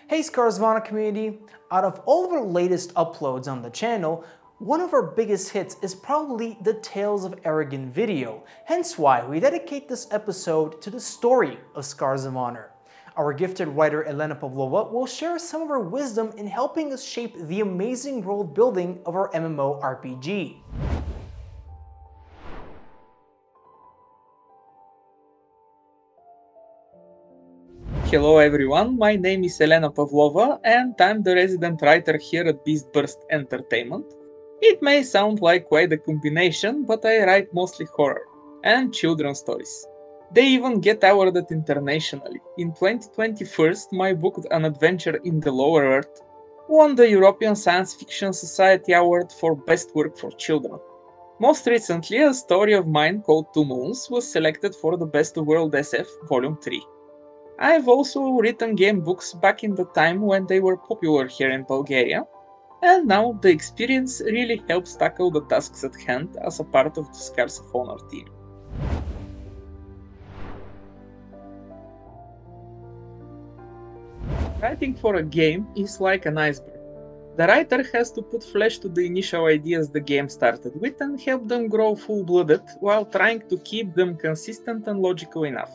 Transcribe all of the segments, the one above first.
Hey Scarzvana community, out of all of our latest uploads on the channel, one of our biggest hits is probably the Tales of Arrogant video, hence why we dedicate this episode to the story of Scars of Honor. Our gifted writer Elena will share some of her wisdom in helping us shape the amazing world building of our MMORPG. Hello everyone, my name is Elena Pavlova and I'm the resident writer here at Beastburst Entertainment. It may sound like quite a combination, but I write mostly horror and children's stories. They even get awarded internationally. In 2021, my book An Adventure in the Lower Earth won the European Science Fiction Society Award for Best Work for Children. Most recently, a story of mine called Two Moons was selected for the Best of World SF Volume 3. I've also written game books back in the time when they were popular here in Bulgaria, and now the experience really helps tackle the tasks at hand as a part of the Scars of Honor team. Writing for a game is like an iceberg. The writer has to put flesh to the initial ideas the game started with and help them grow full-blooded while trying to keep them consistent and logical enough.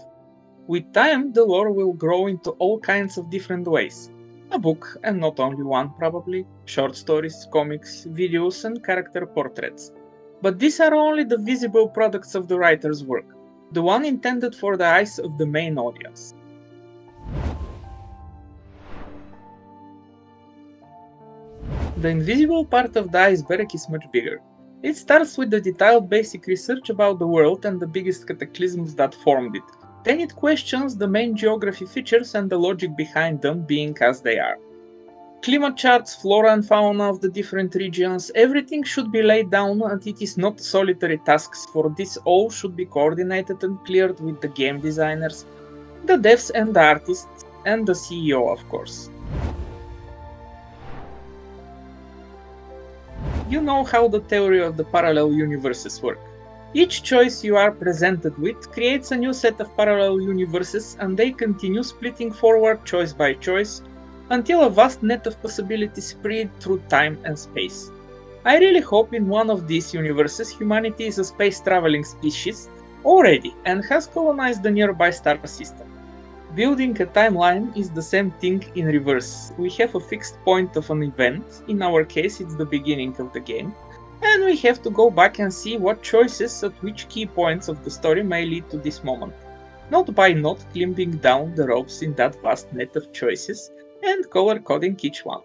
With time, the lore will grow into all kinds of different ways. A book, and not only one probably, short stories, comics, videos and character portraits. But these are only the visible products of the writer's work, the one intended for the eyes of the main audience. The invisible part of the iceberg is much bigger. It starts with the detailed basic research about the world and the biggest cataclysms that formed it. Then it questions the main geography features and the logic behind them being as they are. Climate charts, flora and fauna of the different regions, everything should be laid down and it is not solitary tasks, for this all should be coordinated and cleared with the game designers, the devs and the artists, and the CEO of course. You know how the theory of the parallel universes work. Each choice you are presented with creates a new set of parallel universes and they continue splitting forward choice by choice until a vast net of possibilities spread through time and space. I really hope in one of these universes humanity is a space-traveling species already and has colonized the nearby star system. Building a timeline is the same thing in reverse. We have a fixed point of an event, in our case it's the beginning of the game, and we have to go back and see what choices at which key points of the story may lead to this moment, not by not climbing down the ropes in that vast net of choices and color-coding each one.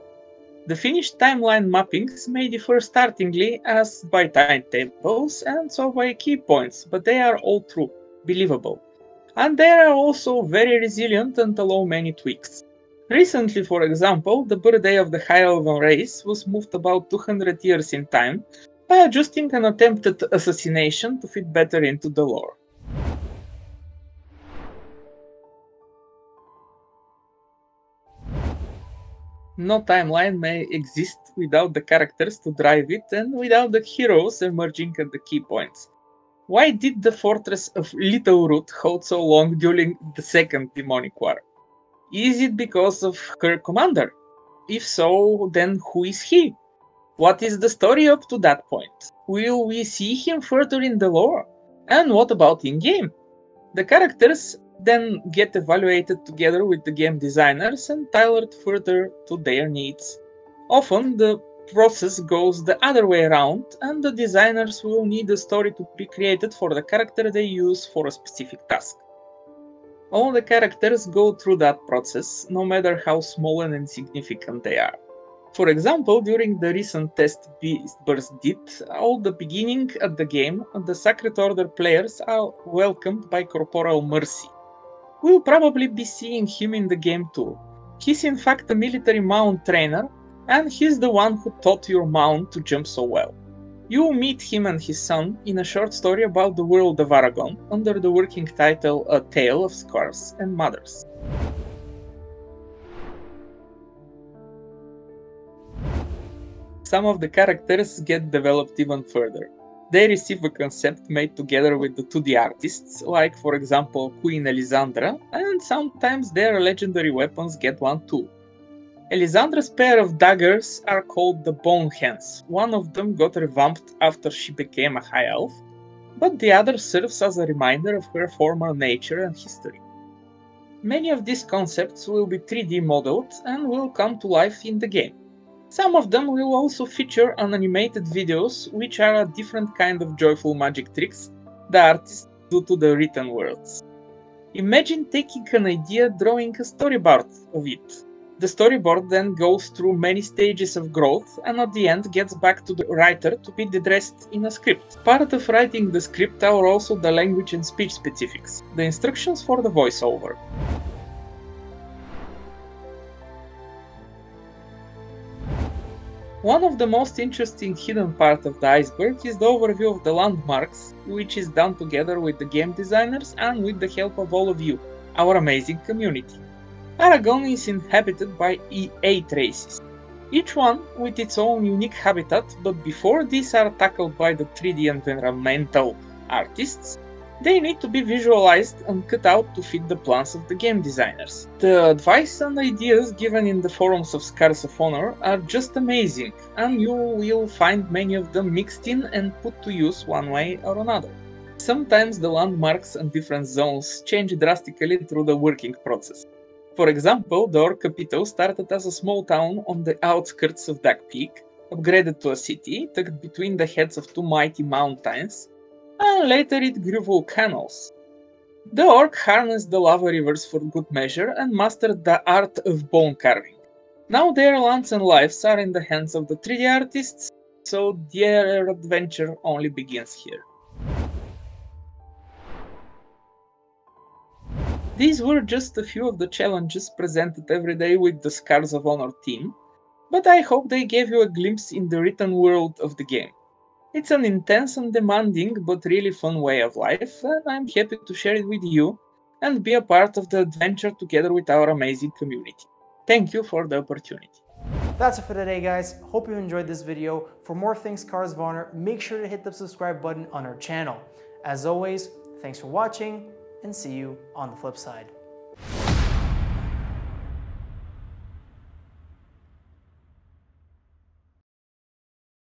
The finished timeline mappings may differ startingly as by timetables and so by key points, but they are all true, believable. And they are also very resilient and allow many tweaks. Recently, for example, the birthday of the High Elven race was moved about 200 years in time by adjusting an attempted assassination to fit better into the lore. No timeline may exist without the characters to drive it and without the heroes emerging at the key points. Why did the fortress of Littleroot hold so long during the Second Demonic War? Is it because of her commander? If so, then who is he? What is the story up to that point? Will we see him further in the lore? And what about in-game? The characters then get evaluated together with the game designers and tailored further to their needs. Often the process goes the other way around and the designers will need a story to be created for the character they use for a specific task. All the characters go through that process, no matter how small and insignificant they are. For example, during the recent test Beastburst did, at the beginning of the game, the Sacred Order players are welcomed by Corporal Mercy. We'll probably be seeing him in the game too. He's in fact a military mount trainer, and he's the one who taught your mount to jump so well. You will meet him and his son in a short story about the world of Aragon, under the working title A Tale of Scars and Mothers. Some of the characters get developed even further. They receive a concept made together with the 2D artists, like for example Queen Elisandra, and sometimes their legendary weapons get one too. Elisandra's pair of daggers are called the Bone Hands. One of them got revamped after she became a high elf, but the other serves as a reminder of her former nature and history. Many of these concepts will be 3D modeled and will come to life in the game. Some of them will also feature animated videos, which are a different kind of joyful magic tricks the artists do to the written worlds. Imagine taking an idea, drawing a storyboard of it. The storyboard then goes through many stages of growth and at the end gets back to the writer to be addressed in a script. Part of writing the script are also the language and speech specifics, the instructions for the voiceover. One of the most interesting hidden parts of the Iceberg is the overview of the landmarks, which is done together with the game designers and with the help of all of you, our amazing community. Aragon is inhabited by 8 races, each one with its own unique habitat, but before these are tackled by the 3D environmental artists, they need to be visualized and cut out to fit the plans of the game designers. The advice and ideas given in the forums of Scars of Honor are just amazing, and you will find many of them mixed in and put to use one way or another. Sometimes the landmarks and different zones change drastically through the working process. For example, the Orc capital started as a small town on the outskirts of Duck Peak, upgraded to a city, tucked between the heads of 2 mighty mountains, and later it grew volcanoes. The Orc harnessed the lava rivers for good measure and mastered the art of bone carving. Now their lands and lives are in the hands of the 3D artists, so their adventure only begins here. These were just a few of the challenges presented every day with the Scars of Honor team, but I hope they gave you a glimpse in the written world of the game. It's an intense and demanding but really fun way of life, and I'm happy to share it with you and be a part of the adventure together with our amazing community. Thank you for the opportunity. That's it for today, guys. Hope you enjoyed this video. For more things Scars of Honor, make sure to hit the subscribe button on our channel. As always, thanks for watching, and see you on the flip side.